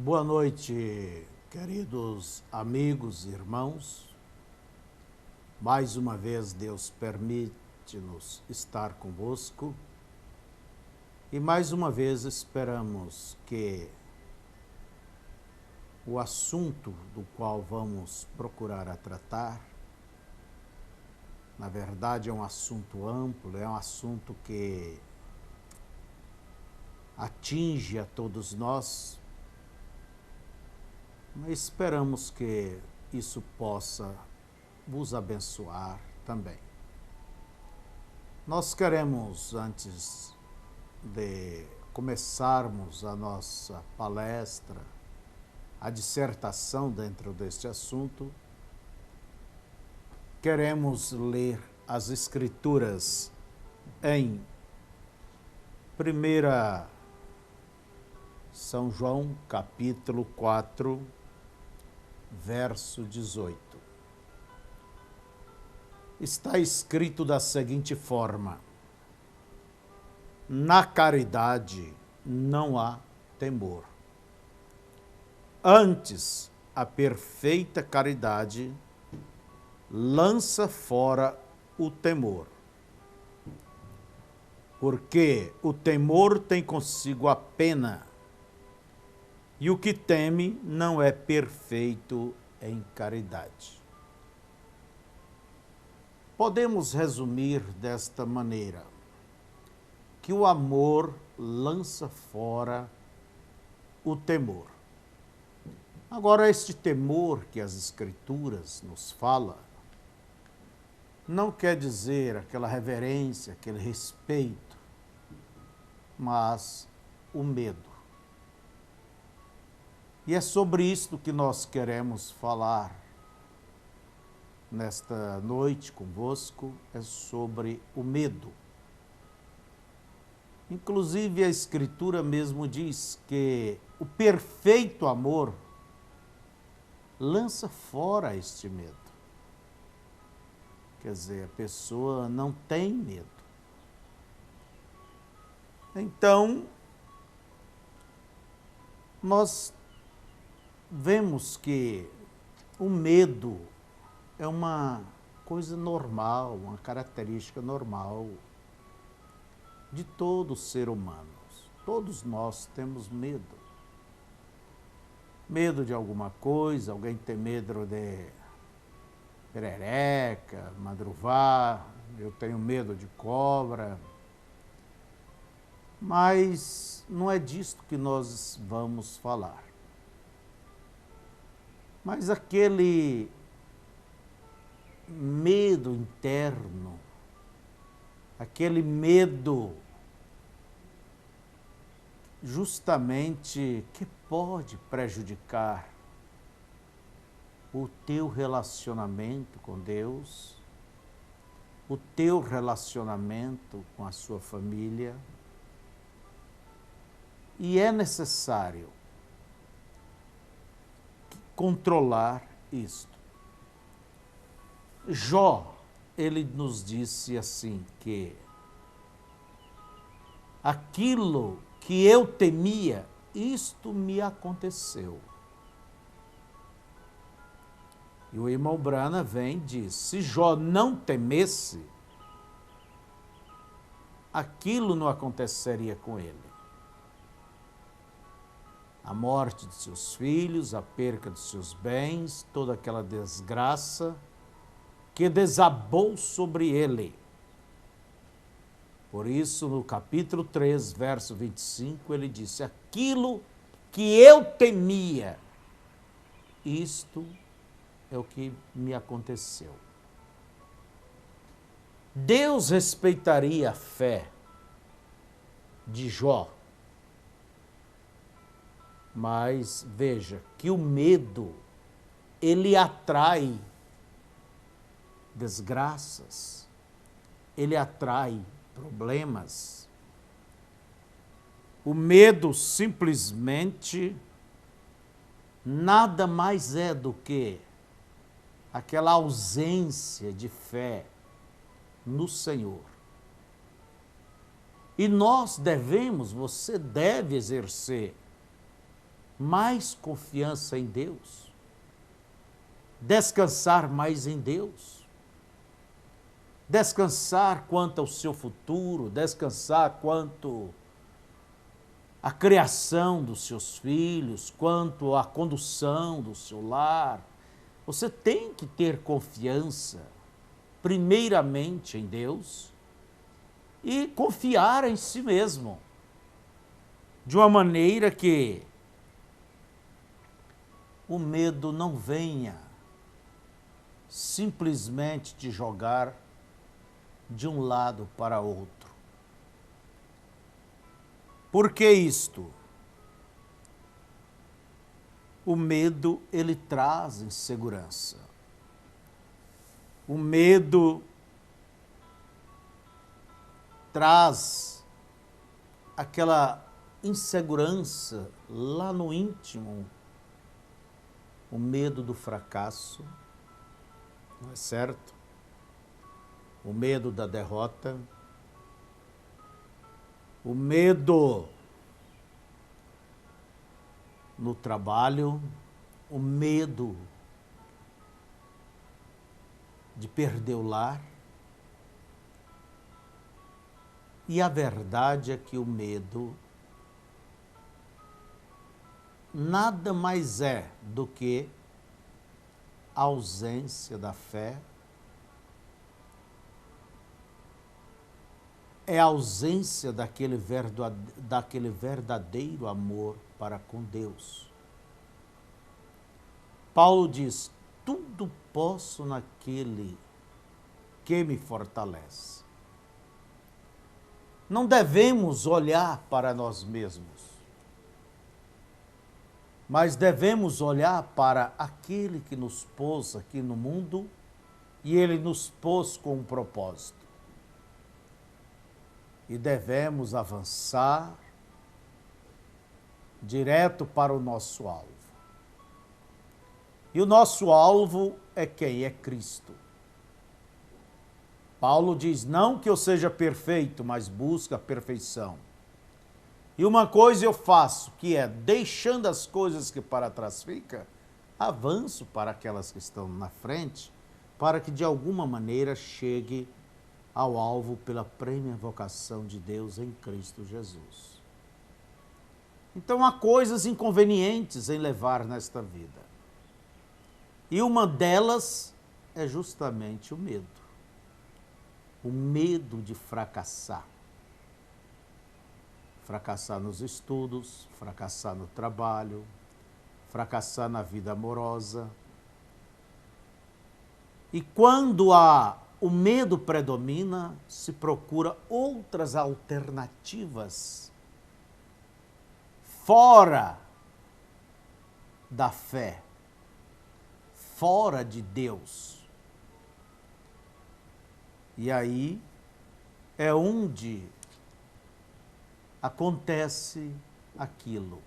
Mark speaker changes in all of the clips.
Speaker 1: Boa noite, queridos amigos e irmãos. Mais uma vez, Deus permite-nos estar convosco e mais uma vez esperamos que o assunto do qual vamos procurar a tratar, na verdade, é um assunto amplo, é um assunto que atinge a todos nós, mas esperamos que isso possa vos abençoar também. Nós queremos, antes de começarmos a nossa palestra, a dissertação dentro deste assunto, queremos ler as Escrituras em 1 São João, capítulo 4, verso 18. Está escrito da seguinte forma: na caridade não há temor. Antes, a perfeita caridade lança fora o temor. Porque o temor tem consigo a pena, e o que teme não é perfeito em caridade. Podemos resumir desta maneira, que o amor lança fora o temor. Agora, este temor que as Escrituras nos falam, não quer dizer aquela reverência, aquele respeito, mas o medo. E é sobre isto que nós queremos falar nesta noite convosco, é sobre o medo. Inclusive a Escritura mesmo diz que o perfeito amor lança fora este medo. Quer dizer, a pessoa não tem medo. Então, nós vemos que o medo é uma coisa normal, uma característica normal de todo ser humano. Todos nós temos medo. Medo de alguma coisa, alguém tem medo de perereca, madruvá, eu tenho medo de cobra. Mas não é disto que nós vamos falar. Mas aquele medo interno, aquele medo justamente que pode prejudicar o teu relacionamento com Deus, o teu relacionamento com a sua família, e é necessário controlar isto. Jó, ele nos disse assim que aquilo que eu temia, isto me aconteceu. E o irmão Brana vem e diz, se Jó não temesse, aquilo não aconteceria com ele. A morte de seus filhos, a perca de seus bens, toda aquela desgraça que desabou sobre ele. Por isso, no capítulo 3, verso 25, ele disse, aquilo que eu temia, isto é o que me aconteceu. Deus respeitaria a fé de Jó, mas veja que o medo, ele atrai desgraças, ele atrai problemas. O medo simplesmente nada mais é do que aquela ausência de fé no Senhor. E nós devemos, você deve exercer mais confiança em Deus, descansar mais em Deus, descansar quanto ao seu futuro, descansar quanto à criação dos seus filhos, quanto à condução do seu lar. Você tem que ter confiança, primeiramente em Deus, e confiar em si mesmo, de uma maneira que o medo não venha simplesmente te jogar de um lado para outro. Por que isto? O medo, ele traz insegurança. O medo traz aquela insegurança lá no íntimo, o medo do fracasso, não é certo? O medo da derrota, o medo no trabalho, o medo de perder o lar. E a verdade é que o medo nada mais é do que a ausência da fé, é a ausência daquele verdadeiro amor para com Deus. Paulo diz: tudo posso naquele que me fortalece. Não devemos olhar para nós mesmos, mas devemos olhar para aquele que nos pôs aqui no mundo, e ele nos pôs com um propósito. E devemos avançar direto para o nosso alvo. E o nosso alvo é quem? É Cristo. Paulo diz: não que eu seja perfeito, mas busca a perfeição. E uma coisa eu faço, que é, deixando as coisas que para trás ficam, avanço para aquelas que estão na frente, para que de alguma maneira chegue ao alvo pela prêmia vocação de Deus em Cristo Jesus. Então há coisas inconvenientes em levar nesta vida. E uma delas é justamente o medo. O medo de fracassar. Fracassar nos estudos, fracassar no trabalho, fracassar na vida amorosa. E quando o medo predomina, se procura outras alternativas fora da fé, fora de Deus. E aí é onde acontece aquilo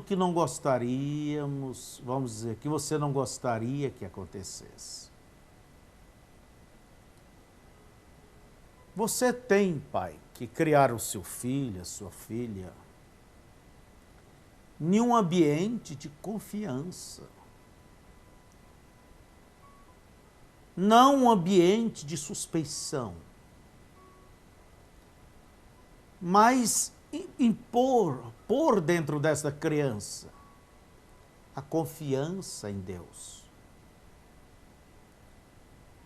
Speaker 1: que não gostaríamos, vamos dizer, que você não gostaria que acontecesse. Você tem, pai, que criar o seu filho, a sua filha, em um ambiente de confiança. Não um ambiente de suspeição, mas pôr dentro dessa criança a confiança em Deus.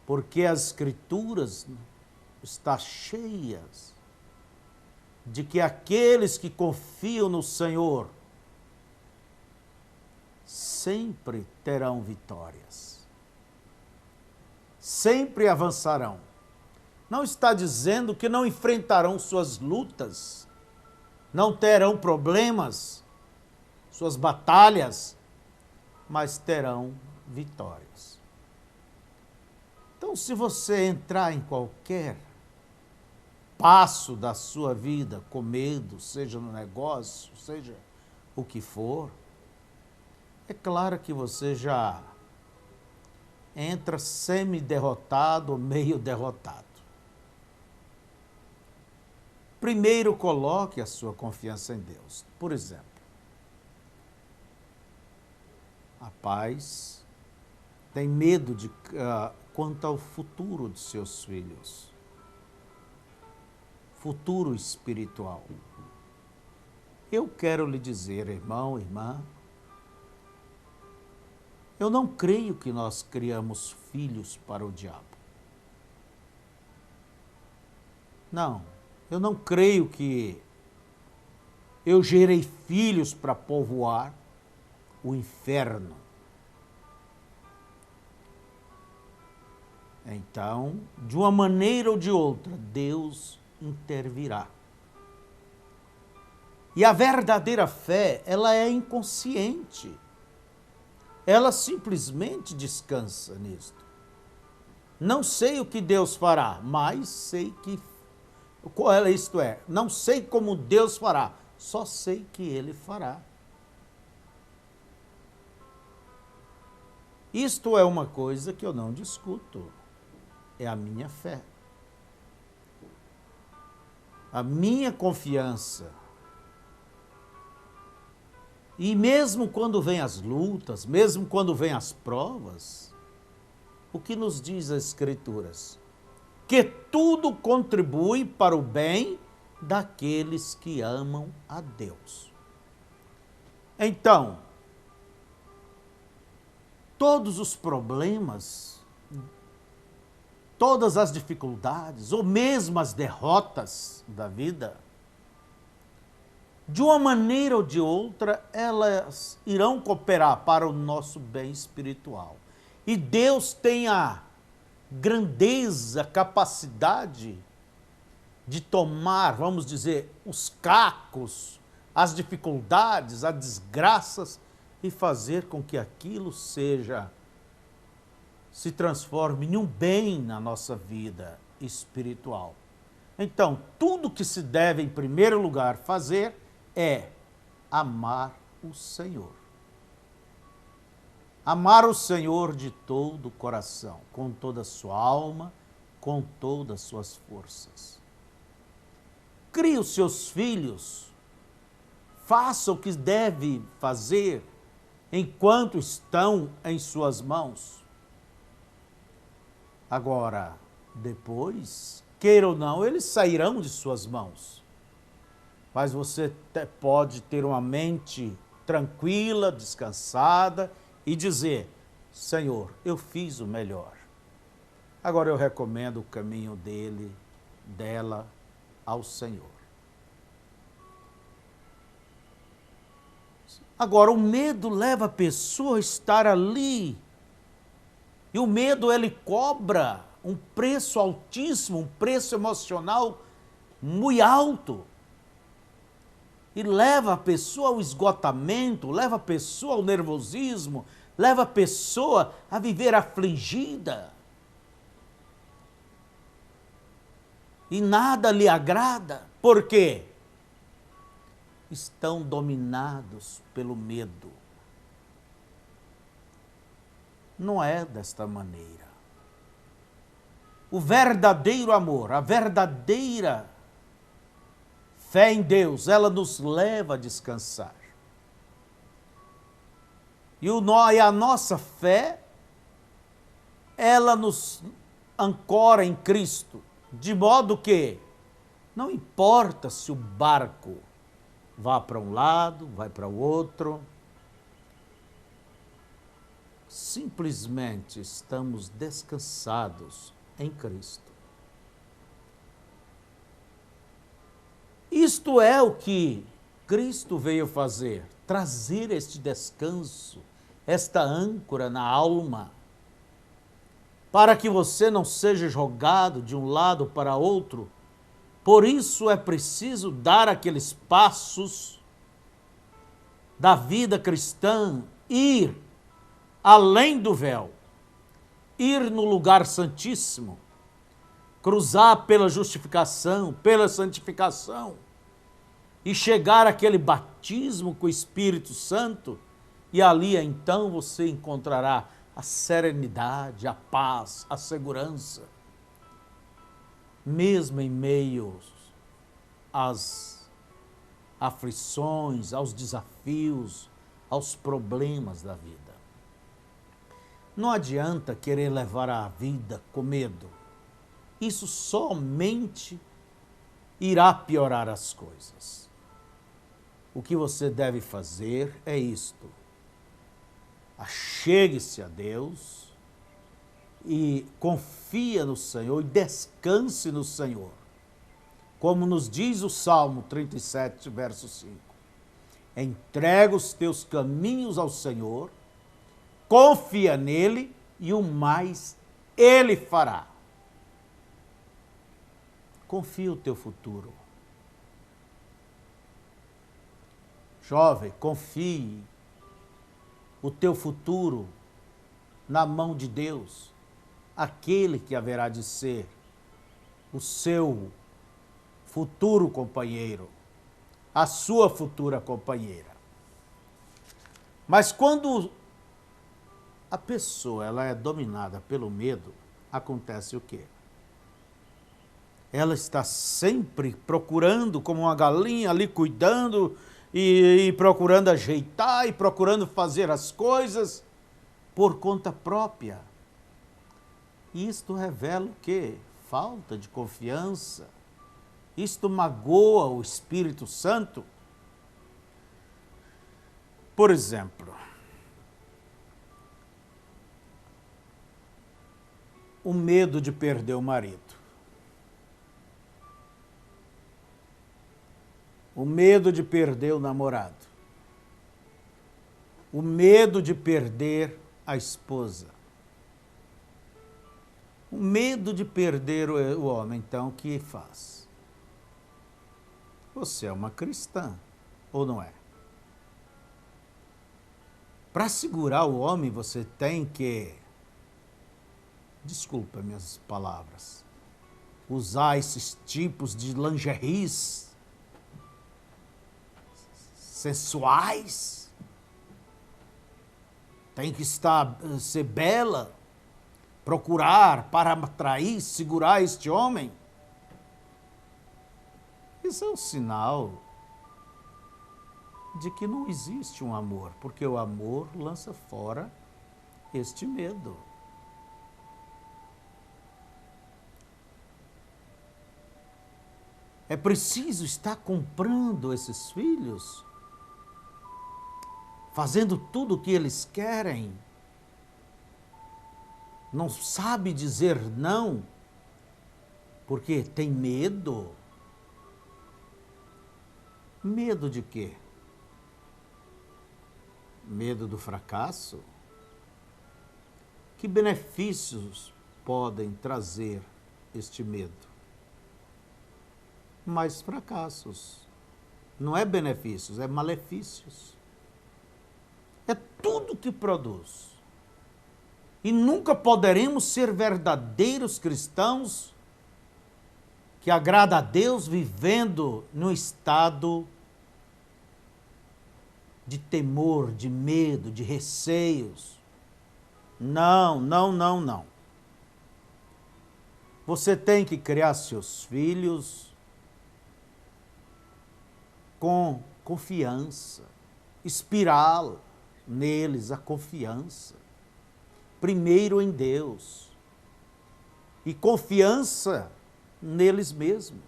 Speaker 1: Porque as Escrituras estão cheias de que aqueles que confiam no Senhor sempre terão vitórias, sempre avançarão. Não está dizendo que não enfrentarão suas lutas, não terão problemas, suas batalhas, mas terão vitórias. Então, se você entrar em qualquer passo da sua vida com medo, seja no negócio, seja o que for, é claro que você já entra semi-derrotado ou meio derrotado. primeiro coloque a sua confiança em Deus. Por exemplo, a paz tem medo quanto ao futuro de seus filhos, futuro espiritual. Eu quero lhe dizer, irmão, irmã, eu não creio que nós criamos filhos para o diabo. Não, eu não creio que eu gerei filhos para povoar o inferno. Então, de uma maneira ou de outra, Deus intervirá. E a verdadeira fé, ela é inconsciente. Ela simplesmente descansa nisto. Não sei o que Deus fará, mas sei que... Isto é, não sei como Deus fará, só sei que Ele fará. Isto é uma coisa que eu não discuto. É a minha fé. A minha confiança. E mesmo quando vem as lutas, mesmo quando vem as provas, o que nos diz as Escrituras? Que tudo contribui para o bem daqueles que amam a Deus. Então, todos os problemas, todas as dificuldades, ou mesmo as derrotas da vida, de uma maneira ou de outra, elas irão cooperar para o nosso bem espiritual. E Deus tem a grandeza, capacidade de tomar, vamos dizer, os cacos, as dificuldades, as desgraças e fazer com que aquilo se transforme em um bem na nossa vida espiritual. Então, tudo que se deve em primeiro lugar fazer é amar o Senhor. Amar o Senhor de todo o coração, com toda a sua alma, com todas as suas forças. Crie os seus filhos, faça o que deve fazer enquanto estão em suas mãos. Agora, depois, queira ou não, eles sairão de suas mãos. Mas você pode ter uma mente tranquila, descansada e dizer, Senhor, eu fiz o melhor. Agora eu recomendo o caminho dela ao Senhor. Agora, o medo leva a pessoa a estar ali. E o medo, ele cobra um preço altíssimo, um preço emocional muito alto. E leva a pessoa ao esgotamento, leva a pessoa ao nervosismo, leva a pessoa a viver afligida. E nada lhe agrada. Por quê? Estão dominados pelo medo. Não é desta maneira. O verdadeiro amor, a verdadeira fé em Deus, ela nos leva a descansar. E a nossa fé, ela nos ancora em Cristo, de modo que não importa se o barco vá para um lado, vai para o outro, simplesmente estamos descansados em Cristo. Isto é o que Cristo veio fazer, trazer este descanso, esta âncora na alma, para que você não seja jogado de um lado para outro. Por isso é preciso dar aqueles passos da vida cristã, ir além do véu, ir no lugar santíssimo, cruzar pela justificação, pela santificação e chegar àquele batismo com o Espírito Santo, e ali então você encontrará a serenidade, a paz, a segurança, mesmo em meio às aflições, aos desafios, aos problemas da vida. Não adianta querer levar a vida com medo. Isso somente irá piorar as coisas. O que você deve fazer é isto: achegue-se a Deus e confia no Senhor e descanse no Senhor. Como nos diz o Salmo 37, verso 5. Entrega os teus caminhos ao Senhor, confia nele e o mais ele fará. Confia o teu futuro. Jovem, confie o teu futuro na mão de Deus, aquele que haverá de ser o seu futuro companheiro, a sua futura companheira. Mas quando a pessoa ela é dominada pelo medo, acontece o quê? Ela está sempre procurando, como uma galinha ali, cuidando e procurando ajeitar e procurando fazer as coisas por conta própria. E isto revela o quê? Falta de confiança. Isto magoa o Espírito Santo. Por exemplo, o medo de perder o marido. O medo de perder o namorado. O medo de perder a esposa. O medo de perder o homem. Então, o que faz? Você é uma cristã, ou não é? Para segurar o homem, você tem que, desculpa minhas palavras, usar esses tipos de lingeries sensuais. Tem que ser bela, procurar para atrair, segurar este homem. Isso é um sinal de que não existe um amor, porque o amor lança fora este medo. É preciso estar comprando esses filhos, fazendo tudo o que eles querem. Não sabe dizer não, porque tem medo. Medo de quê? Medo do fracasso? Que benefícios podem trazer este medo? Mais fracassos. Não é benefícios, é malefícios. É tudo que produz. E nunca poderemos ser verdadeiros cristãos que agrada a Deus vivendo num estado de temor, de medo, de receios. Não, não, não, não. Você tem que criar seus filhos com confiança, inspirá-los neles a confiança. Primeiro em Deus e confiança neles mesmos.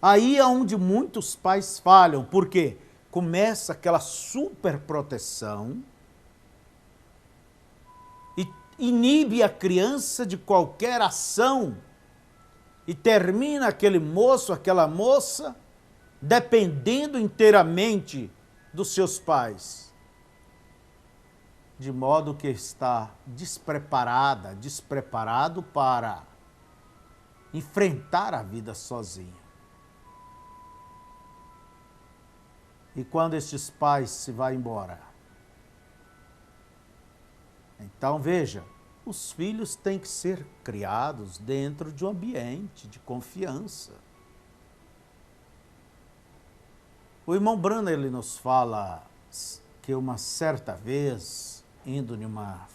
Speaker 1: Aí é onde muitos pais falham, porque começa aquela superproteção e inibe a criança de qualquer ação e termina aquele moço, aquela moça, dependendo inteiramente dos seus pais, de modo que está despreparado para enfrentar a vida sozinho. E quando estes pais se vão embora? Então veja, os filhos têm que ser criados dentro de um ambiente de confiança. O irmão Branham, ele nos fala que uma certa vez, indo numa...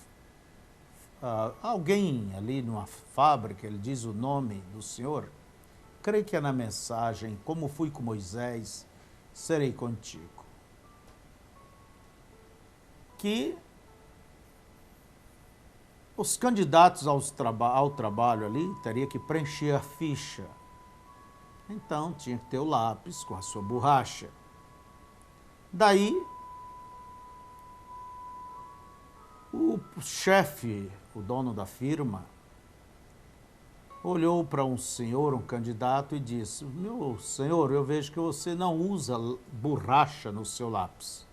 Speaker 1: alguém ali numa fábrica, ele diz o nome do senhor, creio que é na mensagem, como fui com Moisés, serei contigo. Que os candidatos ao trabalho ali teriam que preencher a ficha. Então, tinha que ter o lápis com a sua borracha. Daí, o chefe, o dono da firma, olhou para um senhor, um candidato, e disse: meu senhor, eu vejo que você não usa borracha no seu lápis.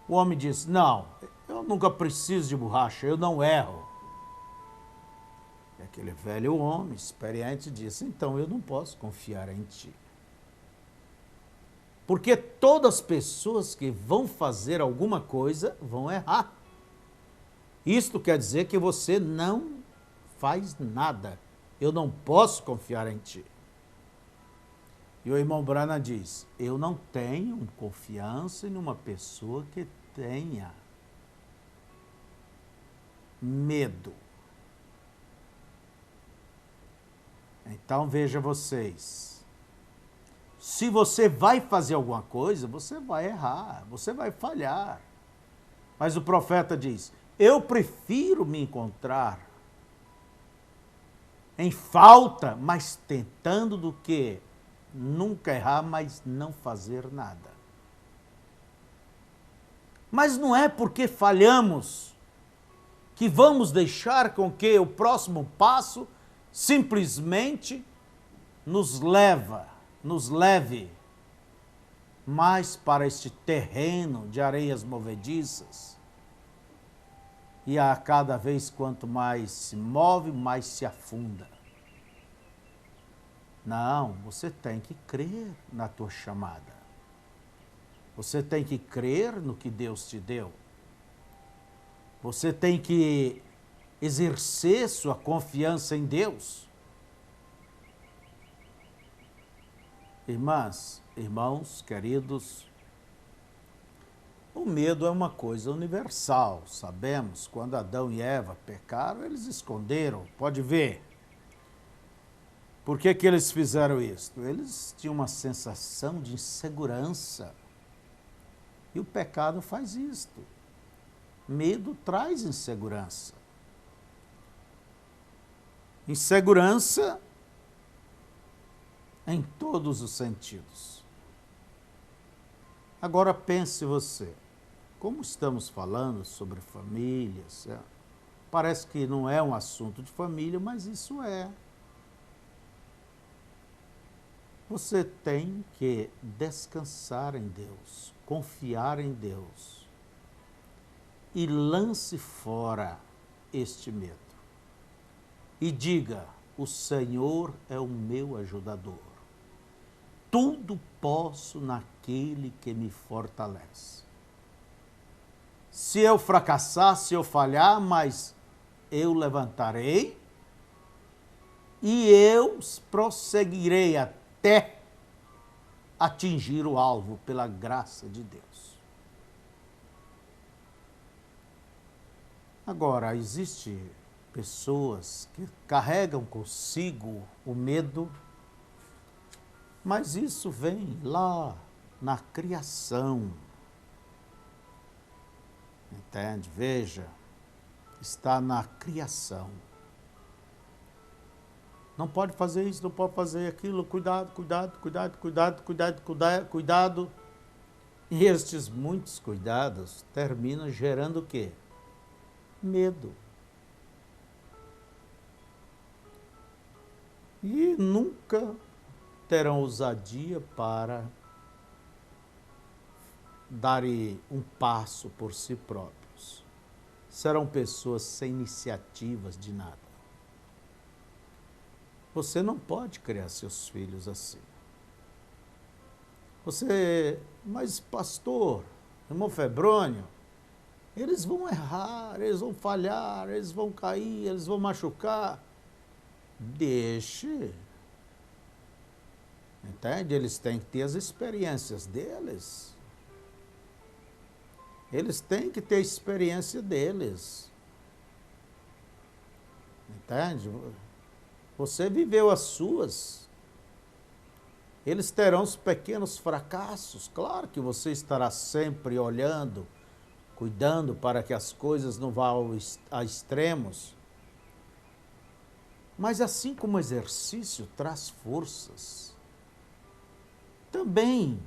Speaker 1: O homem disse: não, eu nunca preciso de borracha, eu não erro. E aquele velho homem, experiente, disse: então eu não posso confiar em ti. Porque todas as pessoas que vão fazer alguma coisa vão errar. Isto quer dizer que você não faz nada. Eu não posso confiar em ti. E o irmão Branham diz: eu não tenho confiança em uma pessoa que tenha medo. Então veja vocês, se você vai fazer alguma coisa, você vai errar, você vai falhar. Mas o profeta diz: eu prefiro me encontrar em falta, mas tentando, do que nunca errar, mas não fazer nada. Mas não é porque falhamos que vamos deixar com que o próximo passo simplesmente nos leve mais para este terreno de areias movediças. E a cada vez quanto mais se move, mais se afunda. Não, você tem que crer na tua chamada. Você tem que crer no que Deus te deu. Você tem que exercer sua confiança em Deus. Irmãs, irmãos, queridos, o medo é uma coisa universal. Sabemos, quando Adão e Eva pecaram, eles esconderam. Pode ver. Por que eles fizeram isso? Eles tinham uma sensação de insegurança. E o pecado faz isto. Medo traz insegurança. Insegurança em todos os sentidos. Agora pense você, como estamos falando sobre famílias, parece que não é um assunto de família, mas isso é. Você tem que descansar em Deus, confiar em Deus e lance fora este medo. E diga: o Senhor é o meu ajudador. Tudo posso naquele que me fortalece. Se eu fracassar, se eu falhar, mas eu levantarei e eu prosseguirei até atingir o alvo pela graça de Deus. Agora, existem pessoas que carregam consigo o medo, mas isso vem lá na criação. Entende? Veja, está na criação. Não pode fazer isso, não pode fazer aquilo, cuidado, cuidado, cuidado, cuidado, cuidado, cuidado, cuidado. E estes muitos cuidados terminam gerando o quê? Medo. E nunca terão ousadia para darem um passo por si próprios. Serão pessoas sem iniciativas de nada. Você não pode criar seus filhos assim. Mas pastor, irmão Febrônio, eles vão errar, eles vão falhar, eles vão cair, eles vão machucar. Deixe. Entende? Eles têm que ter as experiências deles. Eles têm que ter a experiência deles. Entende? Você viveu as suas. Eles terão os pequenos fracassos. Claro que você estará sempre olhando, cuidando para que as coisas não vão a extremos. Mas assim como o exercício traz forças, também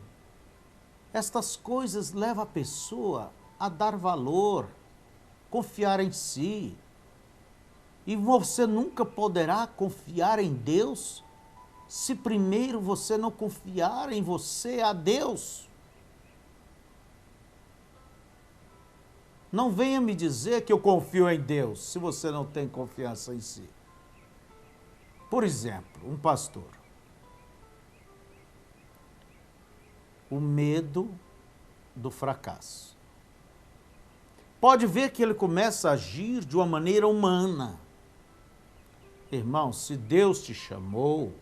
Speaker 1: estas coisas levam a pessoa a dar valor, confiar em si. E você nunca poderá confiar em Deus se primeiro você não confiar em você a Deus. Não venha me dizer que eu confio em Deus se você não tem confiança em si. Por exemplo, um pastor. O medo do fracasso. Pode ver que ele começa a agir de uma maneira humana. Irmão, se Deus te chamou,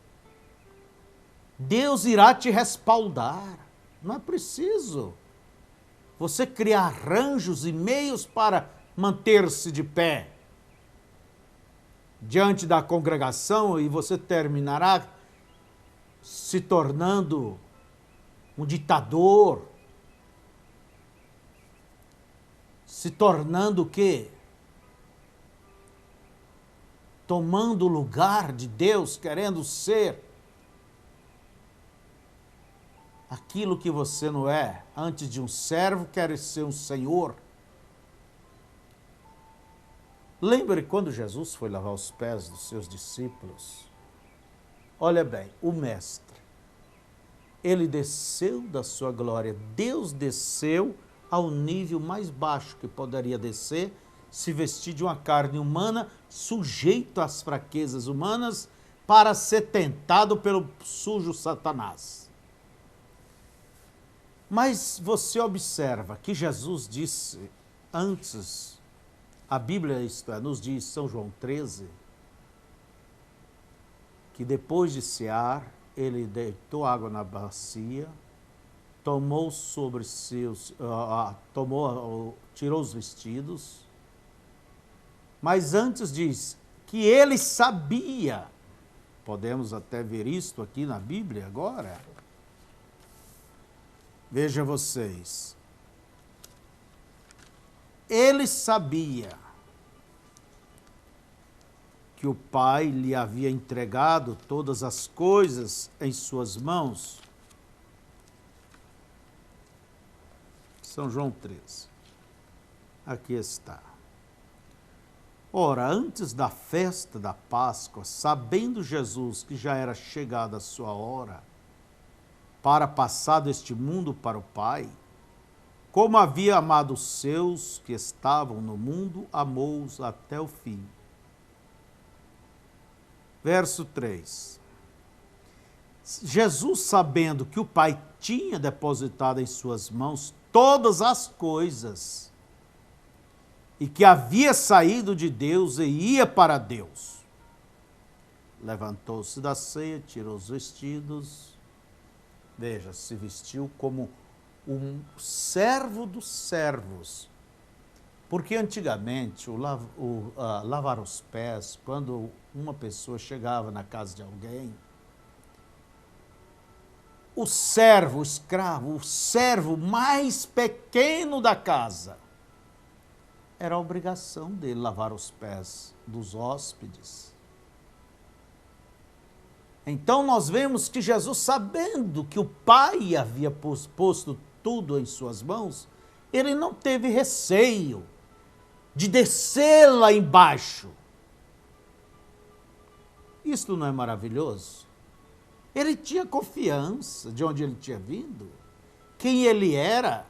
Speaker 1: Deus irá te respaldar. Não é preciso você criar arranjos e meios para manter-se de pé diante da congregação e você terminará se tornando um ditador, se tornando o quê? Tomando o lugar de Deus, querendo ser aquilo que você não é. Antes de um servo, quer ser um senhor. Lembre quando Jesus foi lavar os pés dos seus discípulos. Olha bem, o mestre, ele desceu da sua glória. Deus desceu ao nível mais baixo que poderia descer, se vestir de uma carne humana, sujeito às fraquezas humanas, para ser tentado pelo sujo Satanás. Mas você observa que Jesus disse antes, a Bíblia isto é, nos diz, São João 13, que depois de cear, ele deitou água na bacia, tomou sobre seus, tirou os vestidos, mas antes diz que ele sabia, podemos até ver isto aqui na Bíblia agora. Veja vocês, ele sabia que o Pai lhe havia entregado todas as coisas em suas mãos. São João 13. Aqui está. Ora, antes da festa da Páscoa, sabendo Jesus que já era chegada a sua hora para passar deste mundo para o Pai, como havia amado os seus que estavam no mundo, amou-os até o fim. Verso 3. Jesus, sabendo que o Pai tinha depositado em suas mãos todas as coisas, e que havia saído de Deus e ia para Deus, levantou-se da ceia, tirou os vestidos, veja, se vestiu como um servo dos servos, porque antigamente lavar os pés, quando uma pessoa chegava na casa de alguém, o servo, o escravo, o servo mais pequeno da casa, era a obrigação dele lavar os pés dos hóspedes. Então nós vemos que Jesus, sabendo que o Pai havia posto tudo em suas mãos, ele não teve receio de descer lá embaixo. Isto não é maravilhoso? Ele tinha confiança de onde ele tinha vindo, quem ele era.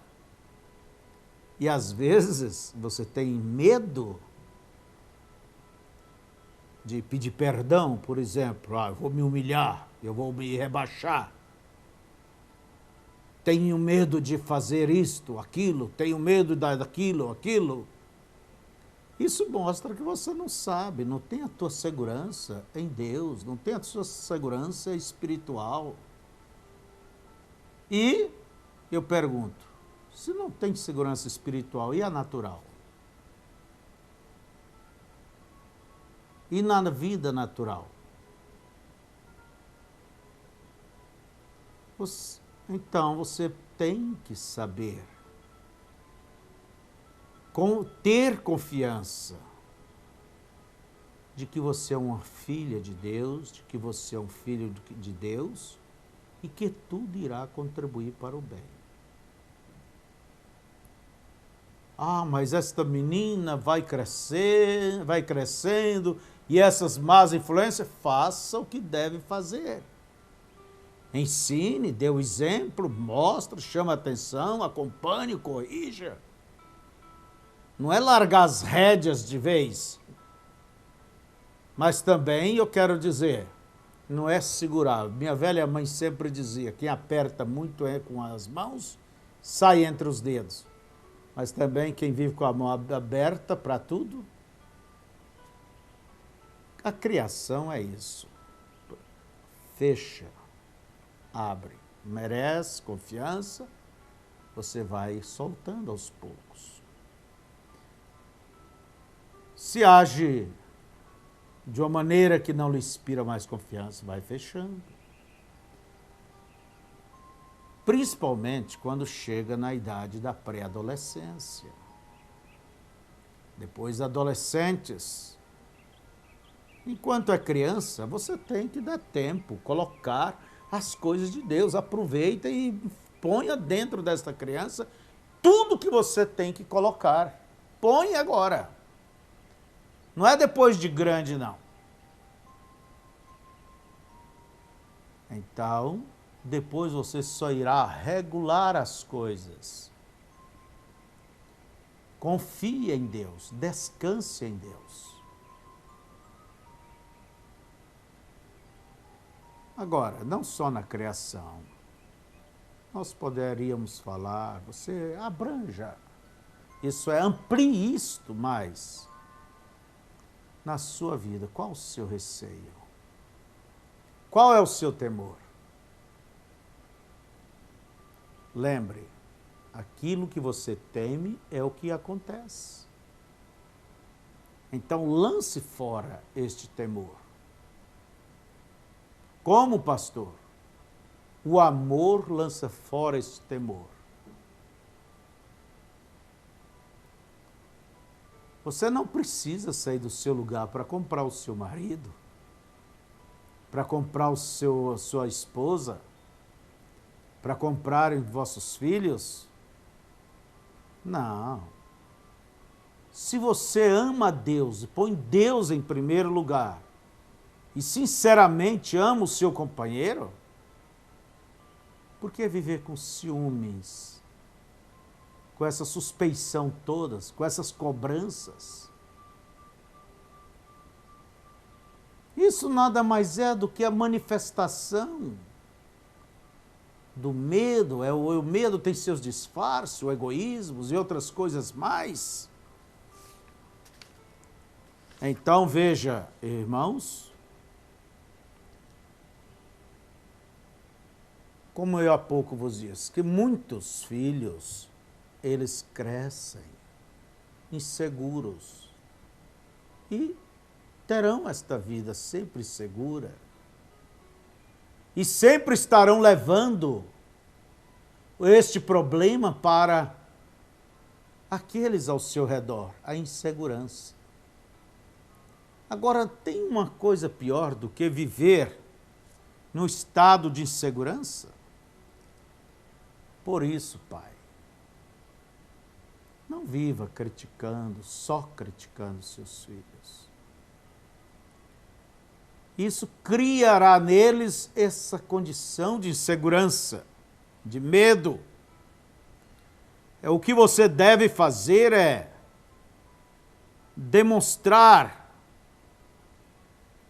Speaker 1: E às vezes você tem medo de pedir perdão, por exemplo. Eu vou me humilhar, eu vou me rebaixar. Tenho medo de fazer isto, aquilo, tenho medo daquilo, aquilo. Isso mostra que você não sabe, não tem a tua segurança em Deus, não tem a tua segurança espiritual. E eu pergunto, se não tem segurança espiritual, e a natural? E na vida natural? Então você tem que saber ter confiança de que você é uma filha de Deus, de que você é um filho de Deus e que tudo irá contribuir para o bem. Ah, mas esta menina vai crescer, vai crescendo e essas más influências, faça o que deve fazer. Ensine, dê o exemplo, mostre, chame a atenção, acompanhe, corrija. Não é largar as rédeas de vez. Mas também eu quero dizer, não é segurar. Minha velha mãe sempre dizia, quem aperta muito com as mãos, sai entre os dedos. Mas também quem vive com a mão aberta para tudo, a criação é isso. Fecha, abre, merece confiança, você vai soltando aos poucos. Se age de uma maneira que não lhe inspira mais confiança, vai fechando. Principalmente quando chega na idade da pré-adolescência. Depois, adolescentes. Enquanto é criança, você tem que dar tempo, colocar as coisas de Deus. Aproveita e ponha dentro desta criança tudo que você tem que colocar. Põe agora. Não é depois de grande, não. Então, depois você só irá regular as coisas. Confie em Deus, descanse em Deus. Agora, não só na criação, nós poderíamos falar, você abranja, isso é, amplie isto mais. Na sua vida, qual o seu receio? Qual é o seu temor? Lembre, aquilo que você teme é o que acontece. Então lance fora este temor. Como pastor, o amor lança fora este temor. Você não precisa sair do seu lugar para comprar o seu marido, para comprar sua esposa, para comprarem vossos filhos. Não. Se você ama a Deus e põe Deus em primeiro lugar, e sinceramente ama o seu companheiro, por que viver com ciúmes? Com essa suspeição todas, com essas cobranças? Isso nada mais é do que a manifestação do medo. O medo tem seus disfarces, o egoísmo e outras coisas mais. Então veja, irmãos, como eu há pouco vos disse, que muitos filhos, eles crescem inseguros e terão esta vida sempre segura e sempre estarão levando este problema para aqueles ao seu redor, a insegurança. Agora, tem uma coisa pior do que viver no estado de insegurança? Por isso, pai, não viva criticando, só criticando seus filhos. Isso criará neles essa condição de insegurança, de medo. O que você deve fazer é demonstrar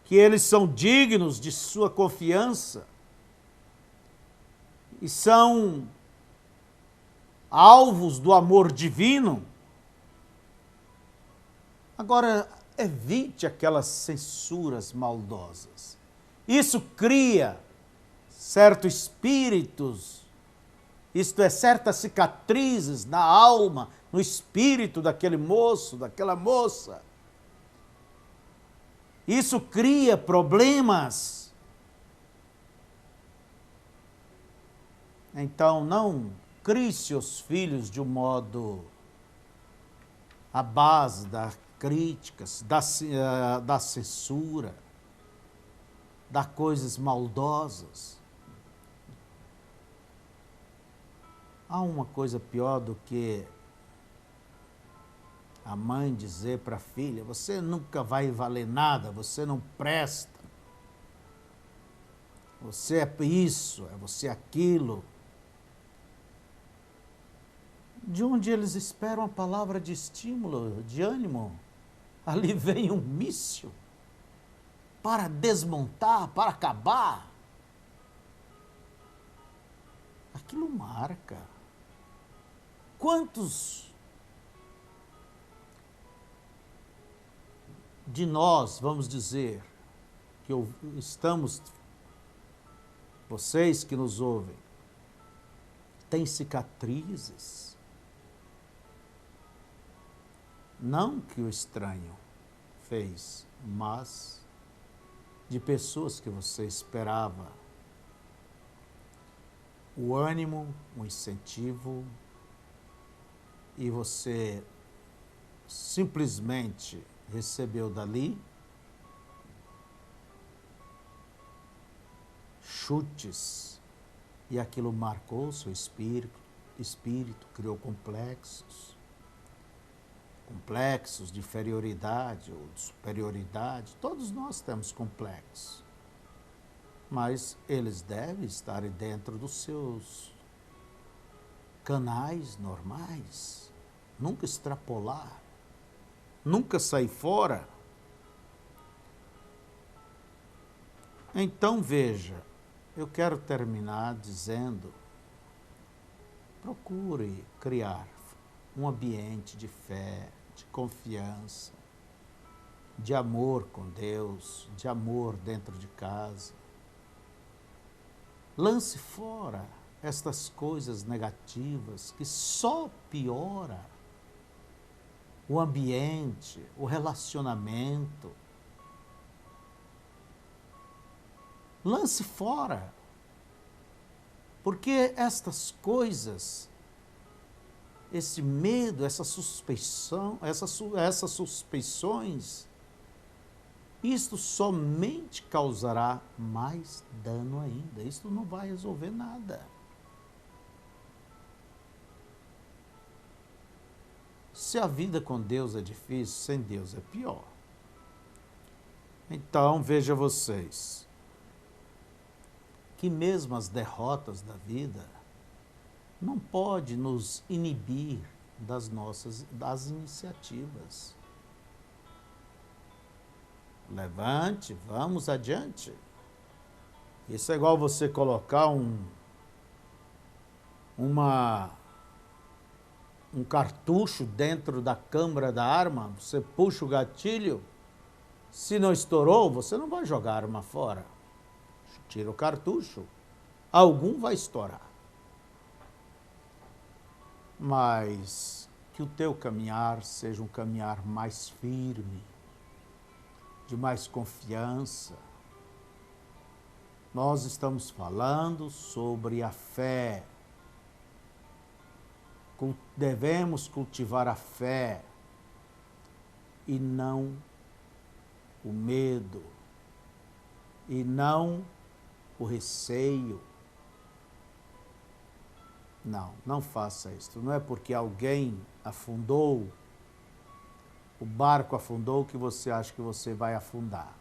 Speaker 1: que eles são dignos de sua confiança e são alvos do amor divino. Agora, evite aquelas censuras maldosas. Isso cria certos espíritos, isto é, certas cicatrizes na alma, no espírito daquele moço, daquela moça. Isso cria problemas. Então, não crie seus filhos de um modo à base das críticas, da censura, das coisas maldosas. Há uma coisa pior do que a mãe dizer para a filha: você nunca vai valer nada, você não presta, você é isso, é você aquilo. De onde eles esperam a palavra de estímulo, de ânimo, ali vem um míssil para desmontar, para acabar. Aquilo marca. Quantos de nós, vamos dizer, que estamos, vocês que nos ouvem, têm cicatrizes? Não que o estranho fez, mas de pessoas que você esperava o ânimo, o incentivo, e você simplesmente recebeu dali chutes, e aquilo marcou seu espírito, criou complexos de inferioridade ou de superioridade. Todos nós temos complexos, mas eles devem estar dentro dos seus canais normais, nunca extrapolar, nunca sair fora. Então veja, eu quero terminar dizendo: procure criar um ambiente de fé, de confiança, de amor com Deus, de amor dentro de casa. Lance fora estas coisas negativas que só piora o ambiente, o relacionamento. Lance fora, porque estas coisas, esse medo, essa suspeição, essas suspeições, isto somente causará mais dano ainda. Isto não vai resolver nada. Se a vida com Deus é difícil, sem Deus é pior. Então, veja vocês, que mesmo as derrotas da vida não pode nos inibir das iniciativas. Levante, vamos adiante. Isso é igual você colocar um cartucho dentro da câmara da arma, você puxa o gatilho, se não estourou, você não vai jogar a arma fora. Tira o cartucho, algum vai estourar. Mas que o teu caminhar seja um caminhar mais firme, de mais confiança. Nós estamos falando sobre a fé. Devemos cultivar a fé e não o medo, e não o receio. Não faça isso. Não é porque alguém afundou, o barco afundou, que você acha que você vai afundar.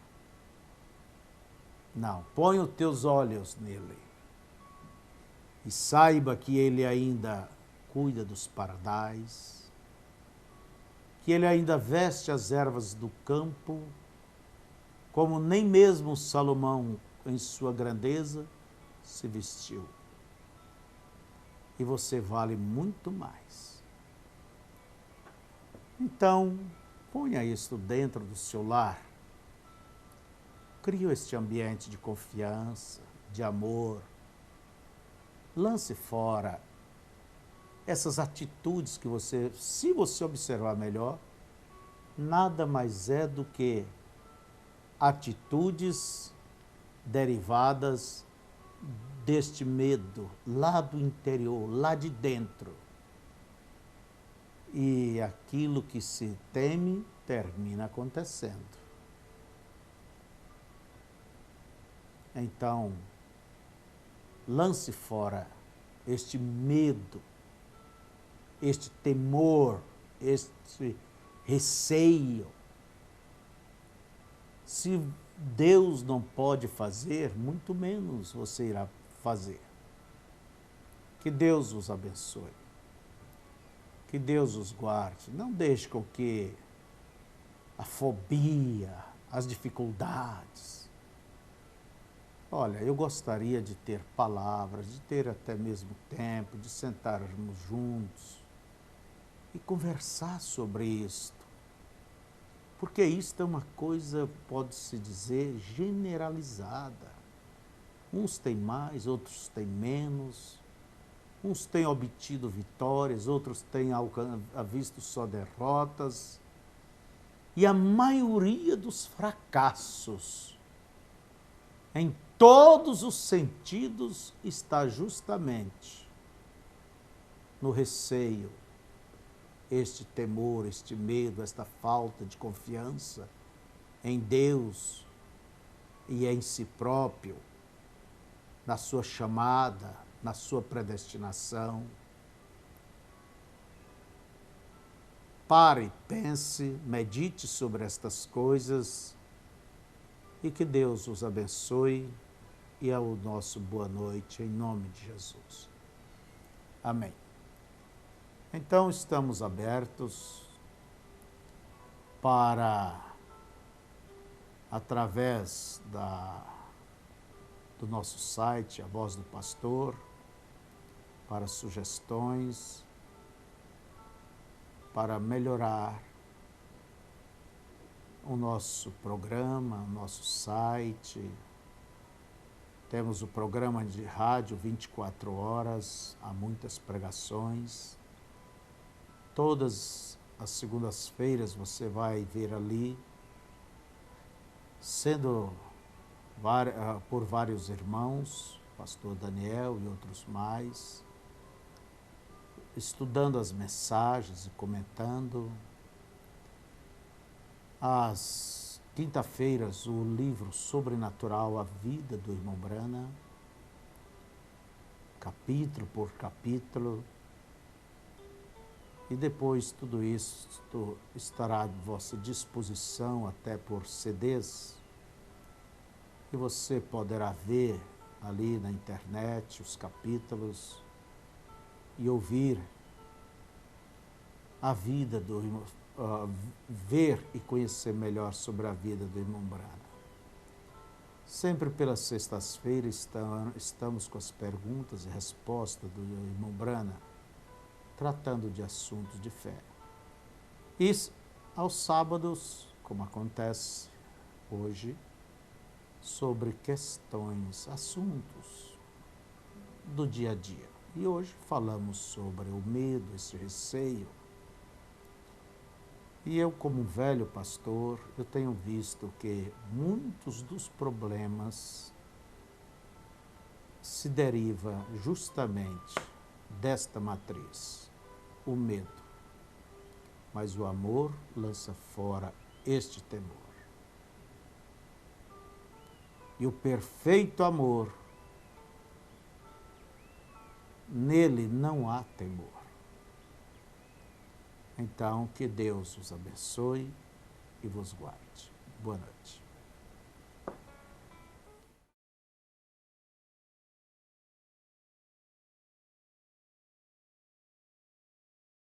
Speaker 1: Não, põe os teus olhos nele e saiba que ele ainda cuida dos pardais, que ele ainda veste as ervas do campo, como nem mesmo Salomão, em sua grandeza, se vestiu. E você vale muito mais. Então, ponha isso dentro do seu lar. Crie este ambiente de confiança, de amor. Lance fora essas atitudes que você, se você observar melhor, nada mais é do que atitudes derivadas deste medo, lá do interior, lá de dentro. E aquilo que se teme termina acontecendo. Então, lance fora este medo, este temor, este receio. Se Deus não pode fazer, muito menos você irá fazer. Que Deus os abençoe. Que Deus os guarde. Não deixe com que a fobia, as dificuldades. Olha, eu gostaria de ter palavras, de ter até mesmo tempo, de sentarmos juntos e conversar sobre isto. Porque isto é uma coisa, pode-se dizer, generalizada. Uns têm mais, outros têm menos. Uns têm obtido vitórias, outros têm visto só derrotas. E a maioria dos fracassos, em todos os sentidos, está justamente no receio, este temor, este medo, esta falta de confiança em Deus e em si próprio, na sua chamada, na sua predestinação. Pare, pense, medite sobre estas coisas e que Deus os abençoe e é o nosso boa noite em nome de Jesus. Amém. Então estamos abertos para, através do nosso site, A Voz do Pastor, para sugestões, para melhorar o nosso programa, o nosso site. Temos o programa de rádio 24 horas, há muitas pregações. Todas as segundas-feiras você vai ver ali, sendo por vários irmãos, pastor Daniel e outros mais, estudando as mensagens e comentando. Às quinta-feiras, o livro Sobrenatural, a Vida do Irmão Brana, capítulo por capítulo. E depois tudo isso estará à vossa disposição até por CDs, que você poderá ver ali na internet os capítulos e ouvir a vida do irmão, ver e conhecer melhor sobre a vida do irmão Brana. Sempre pelas sextas-feiras estamos com as perguntas e respostas do irmão Brana, tratando de assuntos de fé. E aos sábados, como acontece hoje, sobre questões, assuntos do dia a dia. E hoje falamos sobre o medo, esse receio. E eu, como velho pastor, eu tenho visto que muitos dos problemas se derivam justamente desta matriz, o medo. Mas o amor lança fora este temor. E o perfeito amor, nele não há temor. Então, que Deus os abençoe e vos guarde. Boa noite.